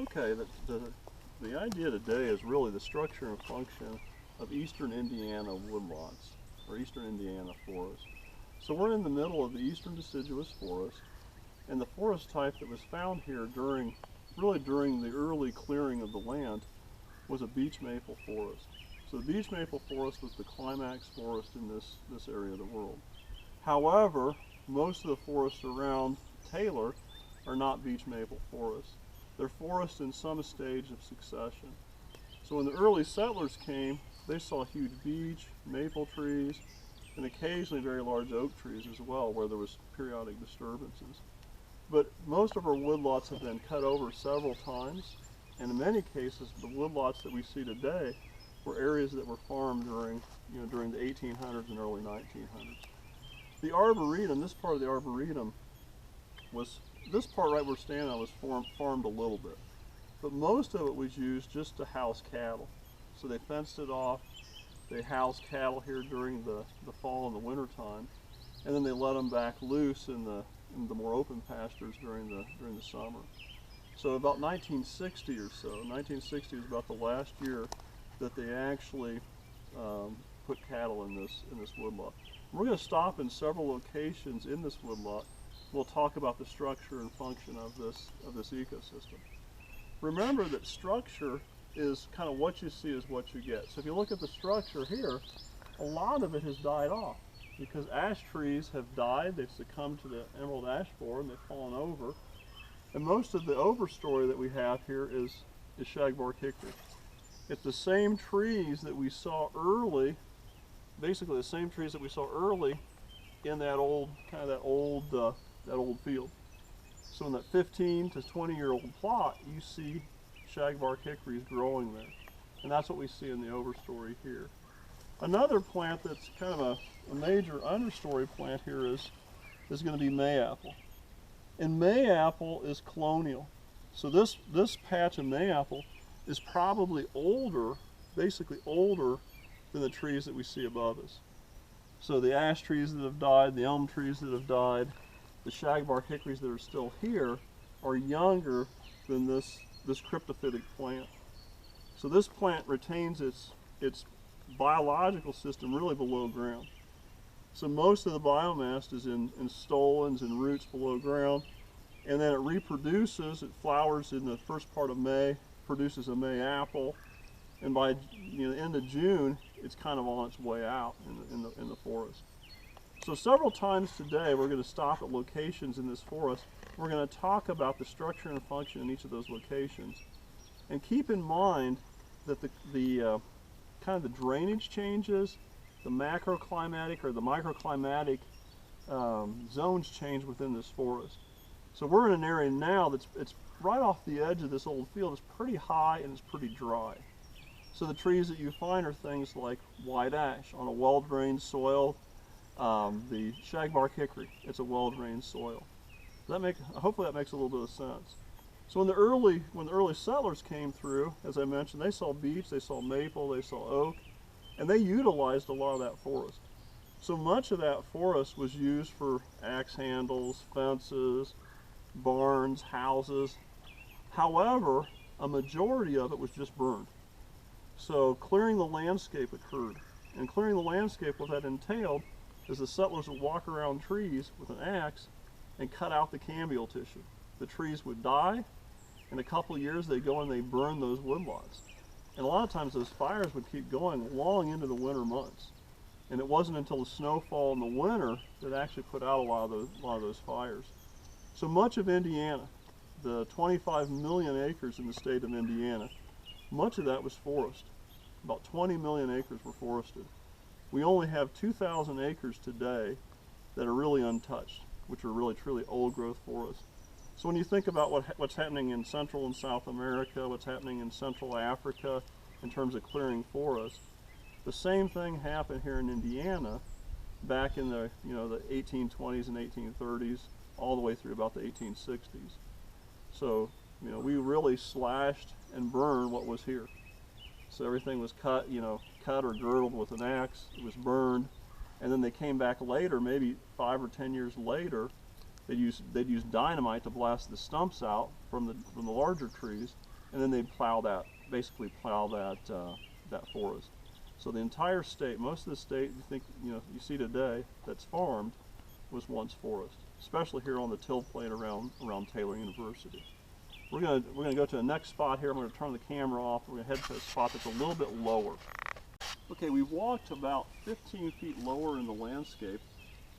Okay, the idea today is really the structure and function of eastern Indiana woodlots, or eastern Indiana forests. So we're in the middle of the eastern deciduous forest, and the forest type that was found here really during the early clearing of the land was a beech maple forest. So the beech maple forest was the climax forest in this area of the world. However, most of the forests around Taylor are not beech maple forests. They're forests in some stage of succession. So when the early settlers came, they saw huge beech, maple trees, and occasionally very large oak trees as well, where there was periodic disturbances. But most of our woodlots have been cut over several times, and in many cases, the woodlots that we see today were areas that were farmed during the 1800s and early 1900s. The arboretum, this part of the arboretum, this part right we're standing on was farmed a little bit, but most of it was used just to house cattle. So they fenced it off. They housed cattle here during the fall and the winter time, and then they let them back loose in the more open pastures during the summer. So about 1960 or so, 1960 is about the last year that they actually put cattle in this woodlot. We're going to stop in several locations in this woodlot. We'll talk about the structure and function of this ecosystem. Remember that structure is kind of what you see is what you get. So if you look at the structure here, a lot of it has died off because ash trees have died. They've succumbed to the emerald ash borer and they've fallen over. And most of the overstory that we have here is shagbark hickory. It's the same trees that we saw early, basically the same trees that we saw early in that old field. So in that 15 to 20-year-old plot, you see shagbark hickories growing there. And that's what we see in the overstory here. Another plant that's kind of a major understory plant here is going to be mayapple. And mayapple is colonial. So this patch of mayapple is probably older, basically older than the trees that we see above us. So the ash trees that have died, the elm trees that have died, the shagbark hickories that are still here are younger than this cryptophytic plant. So this plant retains its biological system really below ground. So most of the biomass is in stolons and roots below ground, and then it reproduces, it flowers in the first part of May, produces a May apple, and by the end of June, it's kind of on its way out in the forest. So several times today, we're going to stop at locations in this forest. We're going to talk about the structure and function in each of those locations. And keep in mind that the kind of the drainage changes, the macroclimatic or the microclimatic zones change within this forest. So we're in an area now it's right off the edge of this old field. It's pretty high and it's pretty dry. So the trees that you find are things like white ash on a well-drained soil. The shagbark hickory, it's a well-drained soil. Hopefully that makes a little bit of sense. So when the early settlers came through, as I mentioned, they saw beech, they saw maple, they saw oak, and they utilized a lot of that forest. So much of that forest was used for axe handles, fences, barns, houses. However, a majority of it was just burned. So clearing the landscape occurred. And clearing the landscape, what that entailed is the settlers would walk around trees with an axe and cut out the cambial tissue. The trees would die. In a couple of years, they'd go and they'd burn those woodlots. And a lot of times those fires would keep going long into the winter months. And it wasn't until the snowfall in the winter that actually put out a lot of those fires. So much of Indiana, the 25 million acres in the state of Indiana, much of that was forest. About 20 million acres were forested. We only have 2,000 acres today that are really untouched, which are really truly old growth forests. So when you think about what's happening in Central and South America, what's happening in Central Africa in terms of clearing forests, the same thing happened here in Indiana back in the 1820s and 1830s, all the way through about the 1860s. So we really slashed and burned what was here. So everything was cut or girdled with an axe. It was burned, and then they came back later, maybe 5 or 10 years later, they'd use dynamite to blast the stumps out from the larger trees, and then they'd basically plow that forest. So the entire state, most of the state you see today that's farmed, was once forest, especially here on the till plain around Taylor University. We're gonna go to the next spot here. I'm gonna turn the camera off. We're gonna head to a spot that's a little bit lower. Okay, we walked about 15 feet lower in the landscape,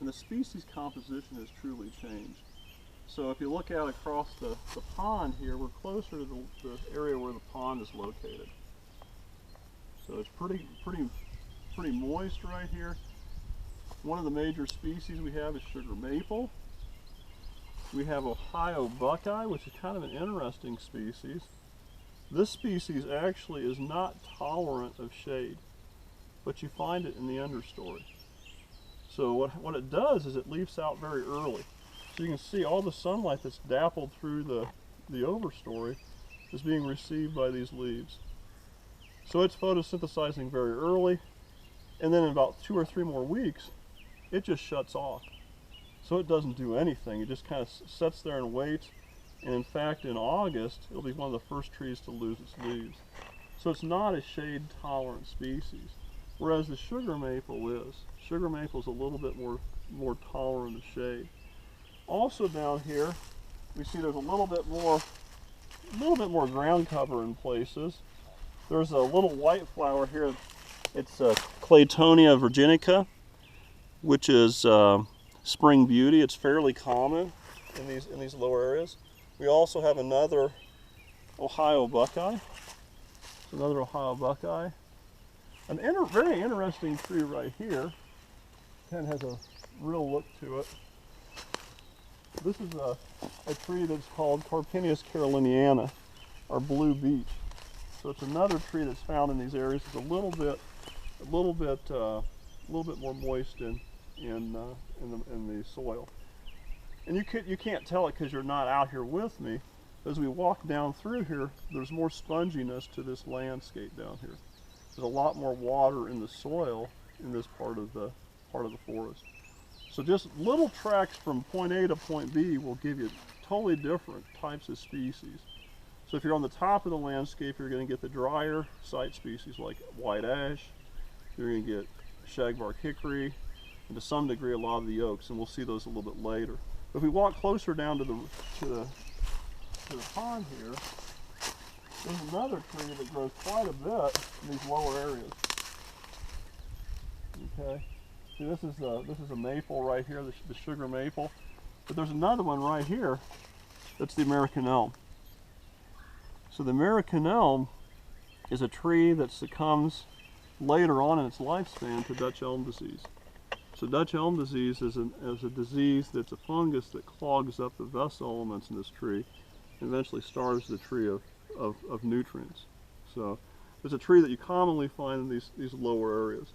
and the species composition has truly changed. So if you look out across the pond here, we're closer to the area where the pond is located. So it's pretty moist right here. One of the major species we have is sugar maple. We have Ohio buckeye, which is kind of an interesting species. This species actually is not tolerant of shade, but you find it in the understory. So what it does is it leaves out very early. So you can see all the sunlight that's dappled through the overstory is being received by these leaves. So it's photosynthesizing very early, and then in about 2 or 3 more weeks, it just shuts off. So it doesn't do anything. It just kind of sits there and waits. And in fact, in August, it'll be one of the first trees to lose its leaves. So it's not a shade-tolerant species, whereas the sugar maple is. Sugar maple is a little bit more tolerant of shade. Also down here, we see there's a little bit more ground cover in places. There's a little white flower here. It's Claytonia virginica, which is spring beauty. It's fairly common in these lower areas. We also have another Ohio buckeye. Another Ohio buckeye. Very interesting tree right here. Kind of has a real look to it. This is a tree that's called Carpinius caroliniana, or blue beech. So it's another tree that's found in these areas. It's a little bit more moist in the soil. And you can't tell it because you're not out here with me. As we walk down through here, there's more sponginess to this landscape down here. There's a lot more water in the soil in this part of the forest. So just little tracks from point A to point B will give you totally different types of species. So if you're on the top of the landscape, you're going to get the drier site species like white ash. You're going to get shagbark hickory, and to some degree a lot of the oaks, and we'll see those a little bit later. But if we walk closer down to the pond here, there's another tree that grows quite a bit in these lower areas. Okay, see this is a maple right here, the sugar maple. But there's another one right here that's the American elm. So the American elm is a tree that succumbs later on in its lifespan to Dutch elm disease. So Dutch elm disease is a disease that's a fungus that clogs up the vessel elements in this tree and eventually starves the tree of nutrients. So it's a tree that you commonly find in these lower areas.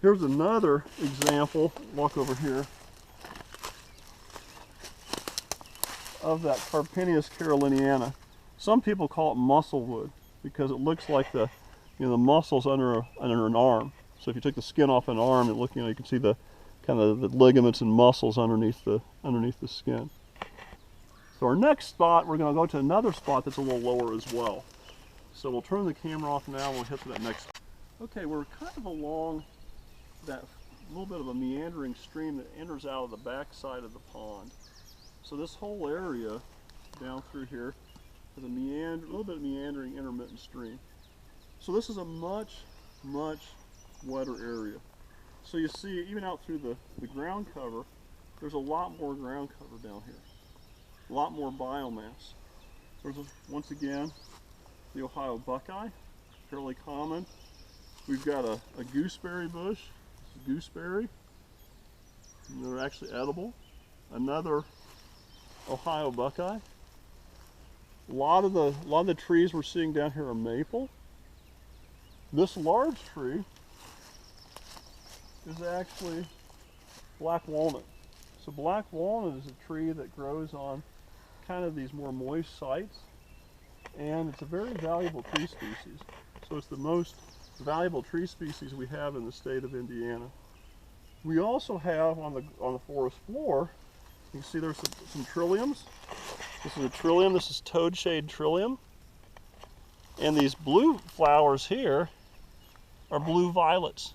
Here's another example, walk over here, of that Carpinius caroliniana. Some people call it musclewood because it looks like the muscles under an arm. So if you took the skin off an arm, you can see the kind of the ligaments and muscles underneath the skin. So our next spot, we're going to go to another spot that's a little lower as well. So we'll turn the camera off now and we'll head to that next. Okay, we're kind of along that little bit of a meandering stream that enters out of the back side of the pond. So this whole area down through here is a little bit of meandering intermittent stream. So this is a much wetter area. So you see, even out through the ground cover, there's a lot more ground cover down here. A lot more biomass. There's once again, the Ohio buckeye, fairly common. We've got a gooseberry bush, gooseberry. And they're actually edible. Another Ohio buckeye. A lot of the trees we're seeing down here are maple. This large tree is actually black walnut. So black walnut is a tree that grows on kind of these more moist sites, and it's a very valuable tree species. So it's the most valuable tree species we have in the state of Indiana. We also have on the forest floor You can see there's some trilliums. This is a trillium, this is toadshade trillium. And these blue flowers here are blue violets.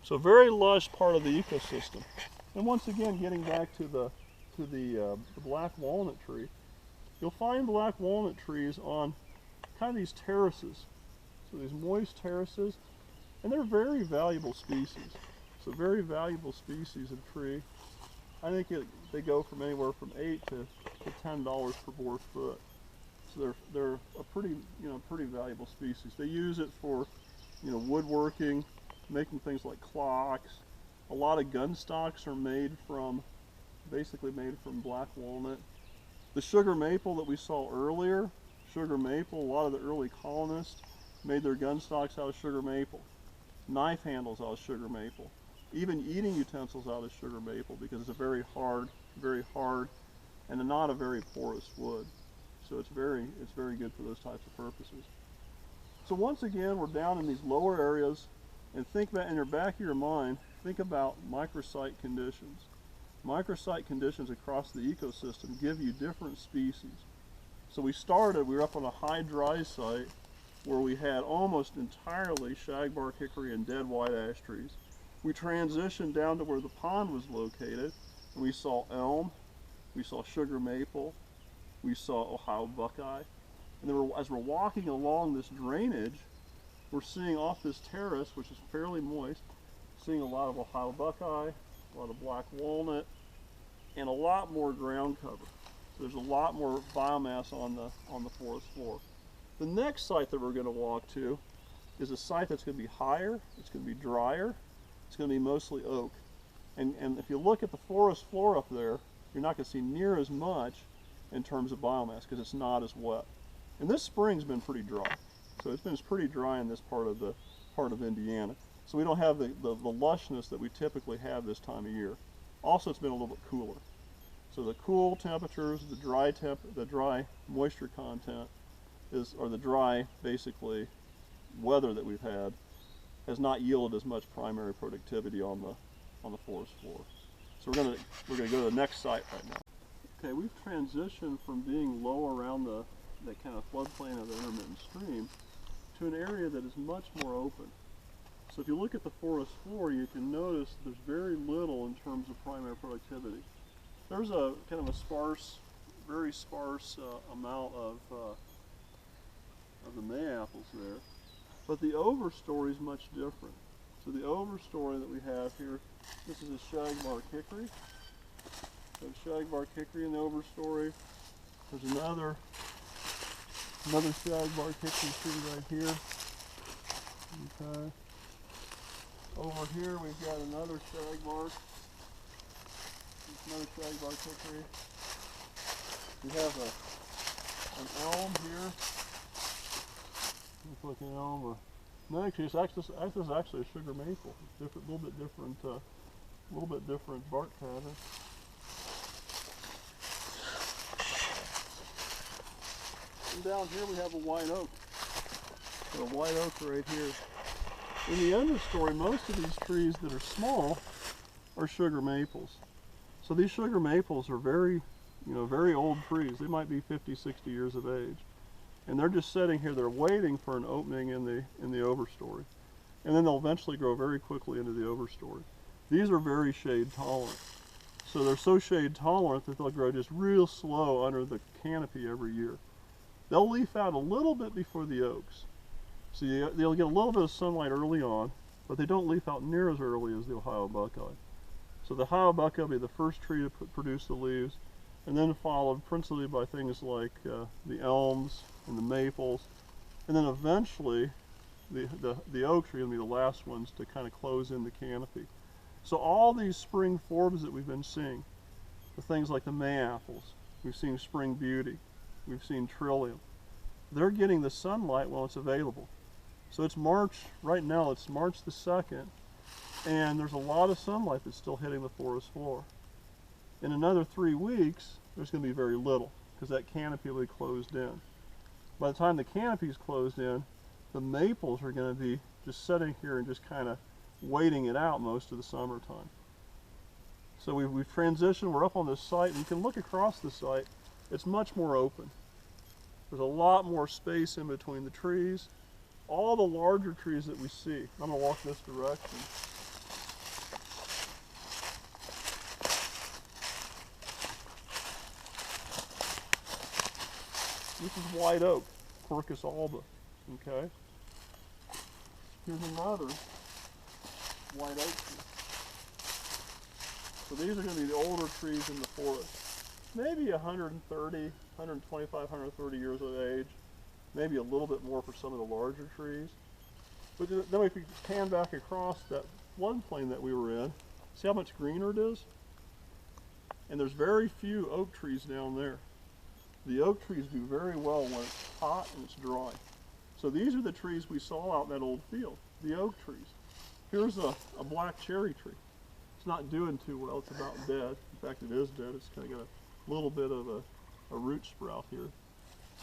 So a very lush part of the ecosystem. And once again, getting back to the black walnut tree, you'll find black walnut trees on kind of these terraces. So these moist terraces, and they're very valuable species. So very valuable species of tree. I think they go from anywhere from $8 to $10 per board foot. So they're a pretty valuable species. They use it for woodworking, making things like clocks. A lot of gun stocks are basically made from black walnut. The sugar maple that we saw earlier, sugar maple, a lot of the early colonists made their gun stocks out of sugar maple. Knife handles out of sugar maple. Even eating utensils out of sugar maple, because it's a very hard, and not a very porous wood. So it's very good for those types of purposes. So once again, we're down in these lower areas, and think about, in your back of your mind, think about microsite conditions. Microsite conditions across the ecosystem give you different species. So we were up on a high dry site where we had almost entirely shagbark hickory and dead white ash trees. We transitioned down to where the pond was located, and we saw elm, we saw sugar maple, we saw Ohio buckeye. And then as we're walking along this drainage, we're seeing off this terrace, which is fairly moist, seeing a lot of Ohio buckeye, a lot of black walnut, and a lot more ground cover. So there's a lot more biomass on the forest floor. The next site that we're going to walk to is a site that's going to be higher, it's going to be drier, it's going to be mostly oak. And if you look at the forest floor up there, you're not going to see near as much in terms of biomass because it's not as wet. And this spring's been pretty dry. So it's been pretty dry in this part of Indiana. So we don't have the lushness that we typically have this time of year. Also, it's been a little bit cooler. So the cool temperatures, the dry moisture content or the dry, basically, weather that we've had has not yielded as much primary productivity on the forest floor. So we're gonna go to the next site right now. Okay, we've transitioned from being low around the kind of floodplain of the intermittent stream to an area that is much more open. So if you look at the forest floor, you can notice there's very little in terms of primary productivity. There's a kind of a very sparse amount of the mayaples there, but the overstory is much different. So the overstory that we have here, this is a shagbark hickory. So shagbark hickory in the overstory. There's another shagbark hickory sitting right here. Okay. Over here we've got another shagbark. Another shagbark hickory. We have an elm here. Looks like an elm. No, actually, this is actually a sugar maple. It's a little bit different bark pattern. And down here we have a white oak. So a white oak right here. In the understory, most of these trees that are small are sugar maples. So these sugar maples are very old trees. They might be 50, 60 years of age. And they're just sitting here, they're waiting for an opening in the overstory. And then they'll eventually grow very quickly into the overstory. These are very shade tolerant. So they're so shade tolerant that they'll grow just real slow under the canopy every year. They'll leaf out a little bit before the oaks. So they'll get a little bit of sunlight early on, but they don't leaf out near as early as the Ohio buckeye. So the Ohio buckeye will be the first tree to produce the leaves, and then followed principally by things like the elms and the maples, and then eventually the oak tree will be the last ones to kind of close in the canopy. So all these spring forbs that we've been seeing, the things like the mayaples, we've seen spring beauty, we've seen trillium, they're getting the sunlight while it's available. So it's March, right now it's March the 2nd, and there's a lot of sunlight that's still hitting the forest floor. In another 3 weeks, there's going to be very little, because that canopy will be closed in. By the time the canopy is closed in, the maples are going to be just sitting here and just kind of waiting it out most of the summertime. So we've transitioned, we're up on this site, and you can look across the site. It's much more open. There's a lot more space in between the trees. All the larger trees that we see. I'm going to walk this direction. This is white oak, Quercus alba, okay? Here's another white oak tree. So these are going to be the older trees in the forest. Maybe 130, 125, 130 years of age. Maybe a little bit more for some of the larger trees. But then if you pan back across that floodplain that we were in, see how much greener it is? And there's very few oak trees down there. The oak trees do very well when it's hot and it's dry. So these are the trees we saw out in that old field, the oak trees. Here's a black cherry tree. It's not doing too well, it's about dead. In fact, it is dead. It's kind of got a little bit of a root sprout here.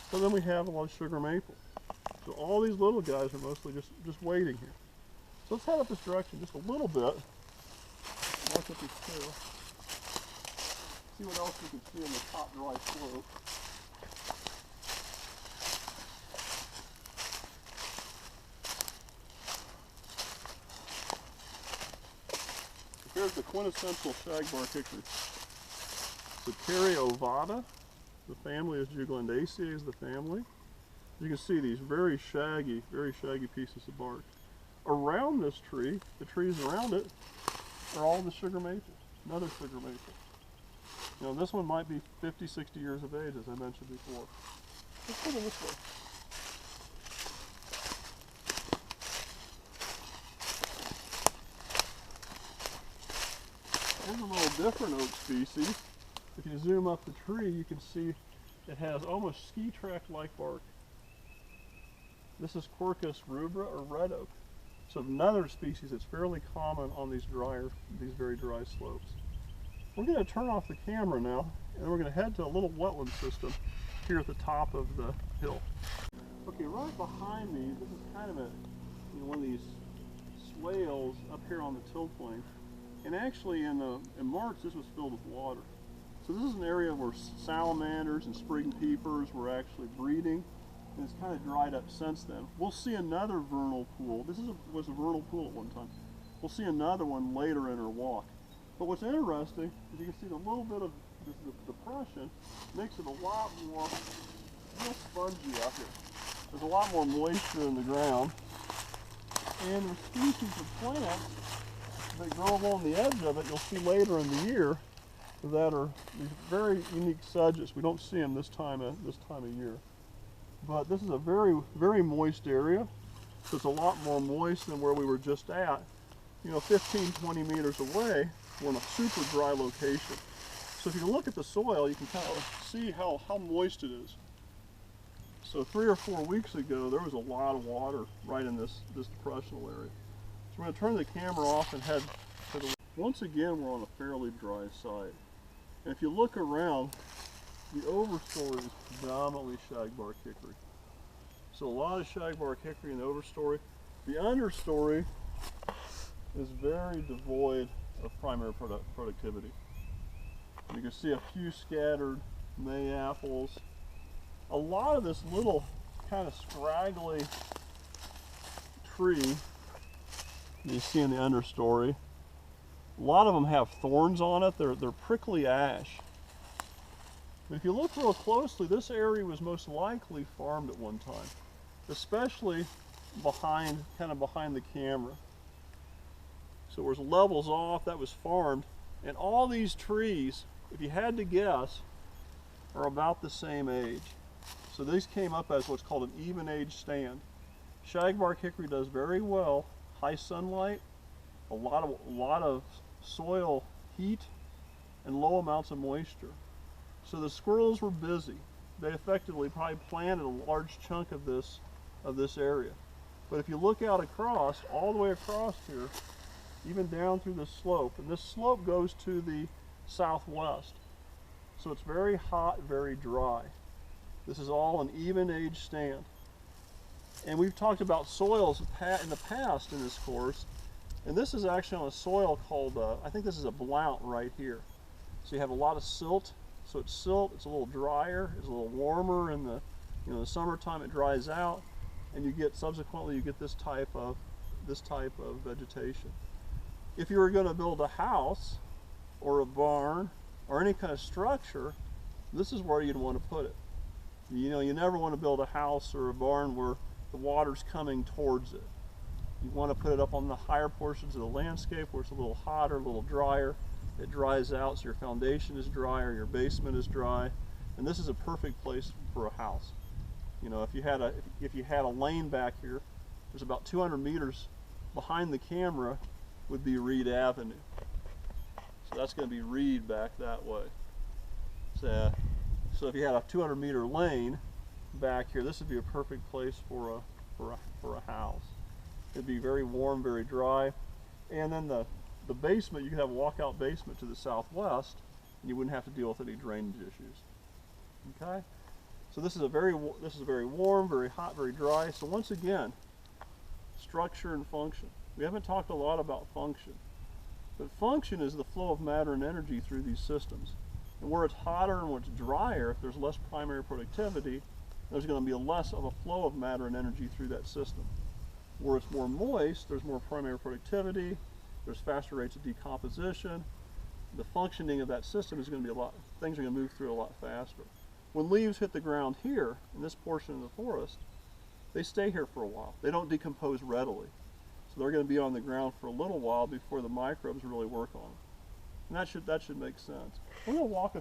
So then we have a lot of sugar maple. So all these little guys are mostly just waiting here. So let's head up this direction just a little bit. Walk up this trail. See what else we can see on the top dry slope. Here's the quintessential shagbark hickory. Cetera ovata. The family is Juglandaceae is the family. You can see these very shaggy pieces of bark. Around this tree, the trees around it, are all the sugar maples, another sugar maple. You know, this one might be 50, 60 years of age, as I mentioned before. Let's put it this way. Here's a little different oak species. If you zoom up the tree, you can see it has almost ski track-like bark. This is Quercus rubra, or red oak. So another species that's fairly common on these very dry slopes. We're going to turn off the camera now, and we're going to head to a little wetland system here at the top of the hill. Okay, right behind me, this is kind of one of these swales up here on the till plain. And actually in March, this was filled with water. So this is an area where salamanders and spring peepers were actually breeding, and it's kind of dried up since then. We'll see another vernal pool. This was a vernal pool at one time. We'll see another one later in our walk. But what's interesting is you can see the little bit of this depression makes it a lot more real spongy out here. There's a lot more moisture in the ground. And the species of plants that grow along the edge of it, you'll see later in the year, that are these very unique sedges. We don't see them this time of year. But this is a very moist area. So it's a lot more moist than where we were just at. You know, 15, 20 meters away, we're in a super dry location. So if you look at the soil, you can kind of see how moist it is. So 3 or 4 weeks ago, there was a lot of water right in this depressional area. So we're going to turn the camera off and head to the... Once again, we're on a fairly dry site. And if you look around, the overstory is predominantly shagbark hickory. So a lot of shagbark hickory in the overstory. The understory is very devoid of primary productivity. You can see a few scattered May apples. A lot of this little kind of scraggly tree you see in the understory, a lot of them have thorns on it. They're prickly ash. But if you look real closely, this area was most likely farmed at one time, especially kind of behind the camera. So where it levels off, that was farmed. And all these trees, if you had to guess, are about the same age. So these came up as what's called an even age stand. Shagbark hickory does very well, high sunlight, a lot of soil heat, and low amounts of moisture. So the squirrels were busy. They effectively probably planted a large chunk of this area. But if you look out across, all the way across here, even down through this slope, and this slope goes to the southwest. So it's very hot, very dry. This is all an even age stand. And we've talked about soils in the past in this course, And this is actually on a soil called, I think this is a blount right here. So you have a lot of silt. So it's silt, it's a little drier, it's a little warmer in the, the summertime it dries out, and you get, subsequently you get this type of vegetation. If you were going to build a house or a barn or any kind of structure, this is where you'd want to put it. You never want to build a house or a barn where the water's coming towards it. You want to put it up on the higher portions of the landscape where it's a little hotter, a little drier. It dries out, so your foundation is drier, your basement is dry, and this is a perfect place for a house. If you had a lane back here, there's about 200 meters behind the camera would be Reed Avenue. So that's going to be Reed back that way. So if you had a 200-meter lane back here, this would be a perfect place for a house. It'd be very warm, very dry, and then the basement, you could have a walkout basement to the southwest, and you wouldn't have to deal with any drainage issues. Okay, so this is very warm, very hot, very dry. So once again, structure and function. We haven't talked a lot about function, but function is the flow of matter and energy through these systems. And where it's hotter and where it's drier, if there's less primary productivity, there's going to be less of a flow of matter and energy through that system. Where it's more moist, there's more primary productivity, there's faster rates of decomposition. The functioning of that system is going to be things are going to move through a lot faster. When leaves hit the ground here, in this portion of the forest, they stay here for a while. They don't decompose readily. So they're going to be on the ground for a little while before the microbes really work on them. And that should make sense. We're going to walk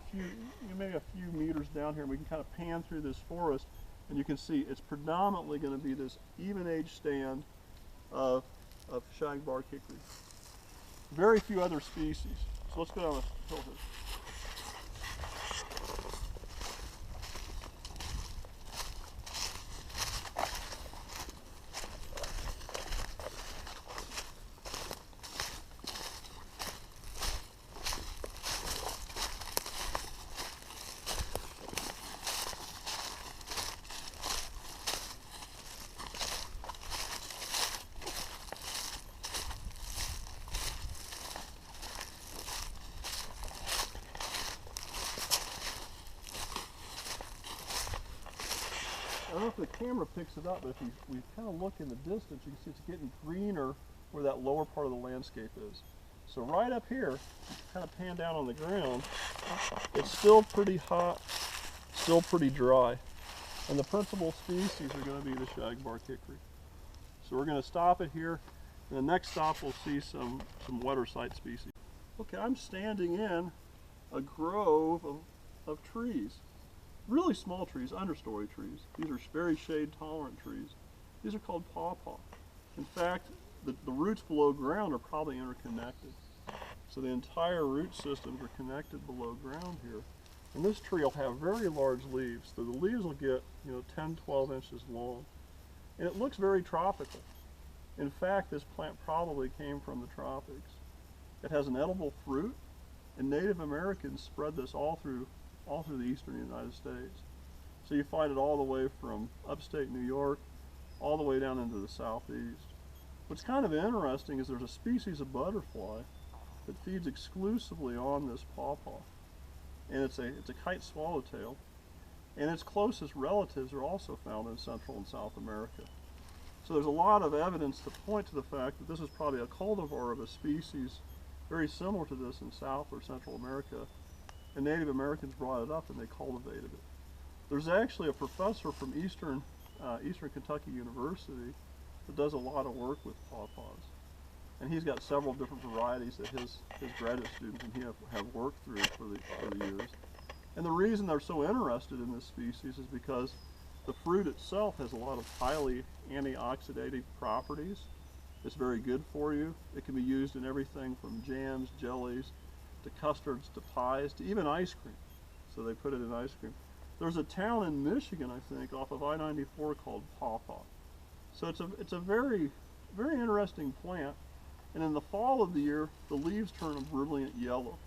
maybe a few meters down here, and we can kind of pan through this forest, and you can see it's predominantly going to be this even age stand of shagbark hickory. Very few other species. So let's go down the hill here. I don't know if the camera picks it up, but if we kind of look in the distance, you can see it's getting greener where that lower part of the landscape is. So right up here, kind of pan down on the ground, it's still pretty hot, still pretty dry. And the principal species are going to be the shagbark hickory. So we're going to stop it here, and the next stop we'll see some wetter site species. Okay, I'm standing in a grove of trees. Really small trees, understory trees. These are very shade-tolerant trees. These are called pawpaw. In fact, the roots below ground are probably interconnected. So the entire root systems are connected below ground here. And this tree will have very large leaves. So the leaves will get 10, 12 inches long. And it looks very tropical. In fact, this plant probably came from the tropics. It has an edible fruit, and Native Americans spread this all through the eastern United States. So you find it all the way from upstate New York, all the way down into the southeast. What's kind of interesting is there's a species of butterfly that feeds exclusively on this pawpaw. And it's a kite swallowtail. And its closest relatives are also found in Central and South America. So there's a lot of evidence to point to the fact that this is probably a cultivar of a species very similar to this in South or Central America. And Native Americans brought it up and they cultivated it. There's actually a professor from Eastern Kentucky University that does a lot of work with pawpaws. And he's got several different varieties that his graduate students and he have worked through for the years. And the reason they're so interested in this species is because the fruit itself has a lot of highly antioxidative properties. It's very good for you. It can be used in everything from jams, jellies, to custards, to pies, to even ice cream. So they put it in ice cream. There's a town in Michigan, I think, off of I-94 called Pawpaw. So it's a very, very interesting plant. And in the fall of the year, the leaves turn a brilliant yellow.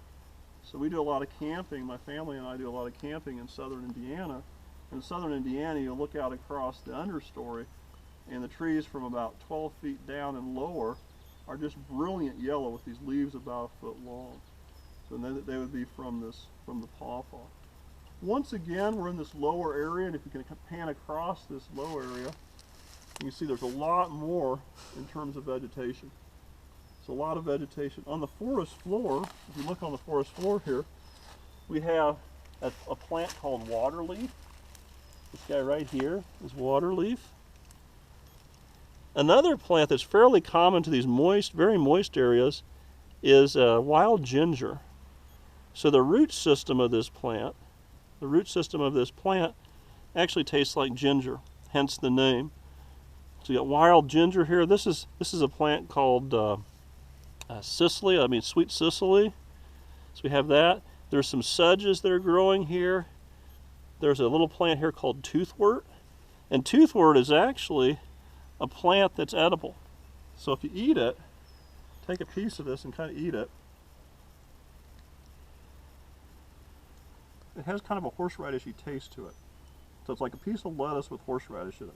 So we do a lot of camping. My family and I do a lot of camping in southern Indiana. In southern Indiana, you look out across the understory, and the trees from about 12 feet down and lower are just brilliant yellow with these leaves about a foot long. So they would be from the pawpaw. Once again, we're in this lower area, and if you can pan across this low area, you can see there's a lot more in terms of vegetation. So a lot of vegetation. On the forest floor, if you look on the forest floor here, we have a plant called waterleaf. This guy right here is waterleaf. Another plant that's fairly common to these moist, very moist areas is wild ginger. So the root system of this plant actually tastes like ginger, hence the name. So you got wild ginger here. This is a plant called sweet Sicily. So we have that. There's some sedges that are growing here. There's a little plant here called toothwort. And toothwort is actually a plant that's edible. So if you eat it, take a piece of this and kind of eat it. It has kind of a horseradishy taste to it. So it's like a piece of lettuce with horseradish in it.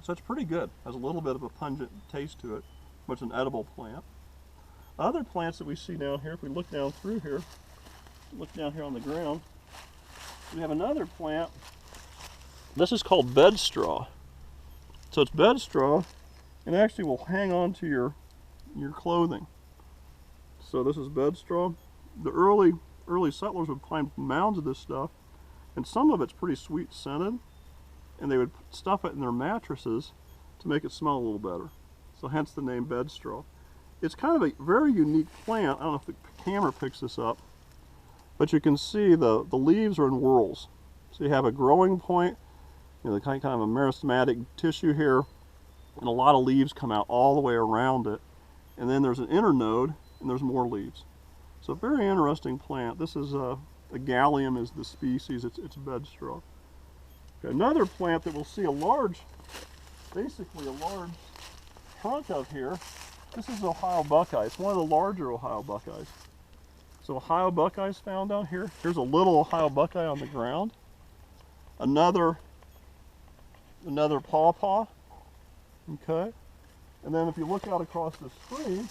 So it's pretty good. Has a little bit of a pungent taste to it, but it's an edible plant. Other plants that we see down here, if we look down through here, look down here on the ground, we have another plant. This is called bedstraw. So it's bedstraw, and actually will hang on to your clothing. So this is bedstraw. The early settlers would find mounds of this stuff, and some of it's pretty sweet scented, and they would stuff it in their mattresses to make it smell a little better. So hence the name bedstraw. It's kind of a very unique plant. I don't know if the camera picks this up, but you can see the leaves are in whorls. So you have a growing point, the kind of a meristematic tissue here, and a lot of leaves come out all the way around it. And then there's an internode, and there's more leaves. So very interesting plant. This is a gallium is the species. It's bedstraw. Okay, another plant that we'll see basically a large trunk of here. This is Ohio buckeye. It's one of the larger Ohio buckeyes. So Ohio buckeyes found down here. Here's a little Ohio buckeye on the ground. Another pawpaw. Okay. And then if you look out across the stream,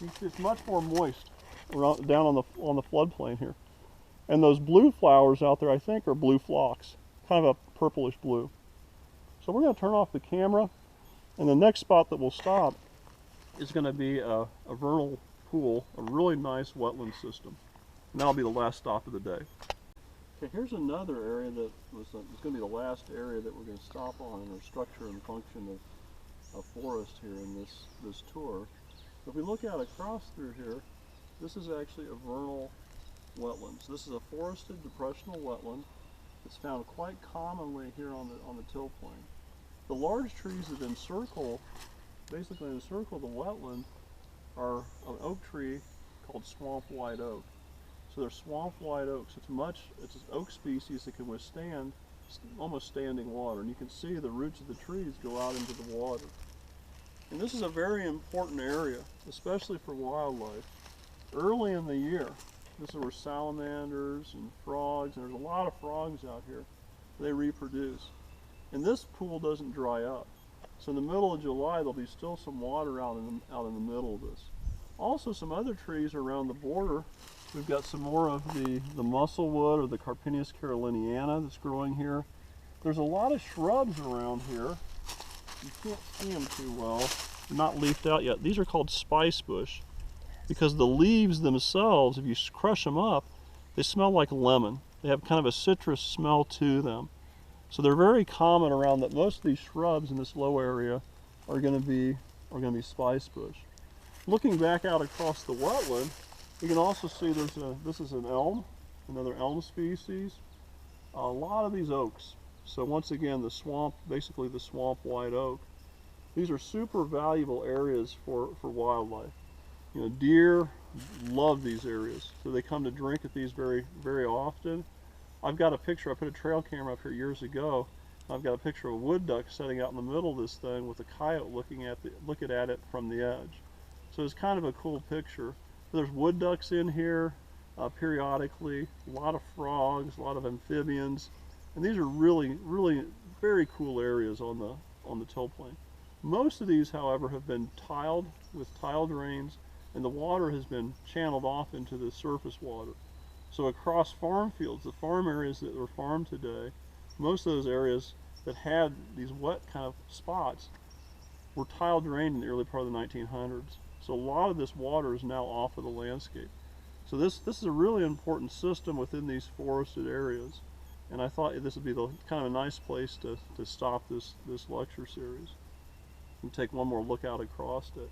you see it's much more moist down on the floodplain here. And those blue flowers out there, I think, are blue phlox, kind of a purplish blue. So we're going to turn off the camera, and the next spot that we'll stop is going to be a vernal pool, a really nice wetland system. And that'll be the last stop of the day. Okay, here's another area that is going to be the last area that we're going to stop on in our structure and function of forest here in this tour. If we look out across through here, this is actually a vernal wetlands. This is a forested depressional wetland. It's found quite commonly here on the till plain. The large trees that basically encircle the wetland are an oak tree called swamp white oak. So they're swamp white oaks. It's an oak species that can withstand almost standing water. And you can see the roots of the trees go out into the water. And this is a very important area, especially for wildlife. Early in the year, this is where salamanders and frogs, and there's a lot of frogs out here, they reproduce. And this pool doesn't dry up. So in the middle of July, there'll be still some water out in the middle of this. Also, some other trees around the border. We've got some more of the musclewood or the Carpinius caroliniana that's growing here. There's a lot of shrubs around here. You can't see them too well. They're not leafed out yet. These are called spice bush because the leaves themselves, if you crush them up, they smell like lemon. They have kind of a citrus smell to them. So they're very common around that. Most of these shrubs in this low area are going to be spice bush. Looking back out across the wetland, you can also see this is an elm, another elm species. A lot of these oaks. So once again, basically the swamp white oak. These are super valuable areas for wildlife. Deer love these areas, so they come to drink at these very, very often. I've got a picture, I put a trail camera up here years ago. I've got a picture of a wood duck sitting out in the middle of this thing with a coyote looking at it from the edge. So it's kind of a cool picture. There's wood ducks in here periodically, a lot of frogs, a lot of amphibians, and these are really, really very cool areas on the till plain. Most of these, however, have been tiled with tile drains, and the water has been channeled off into the surface water. So across farm fields, the farm areas that are farmed today, most of those areas that had these wet kind of spots were tile drained in the early part of the 1900s. So a lot of this water is now off of the landscape. So this is a really important system within these forested areas. And I thought this would be the kind of a nice place to stop this lecture series and take one more look out across it.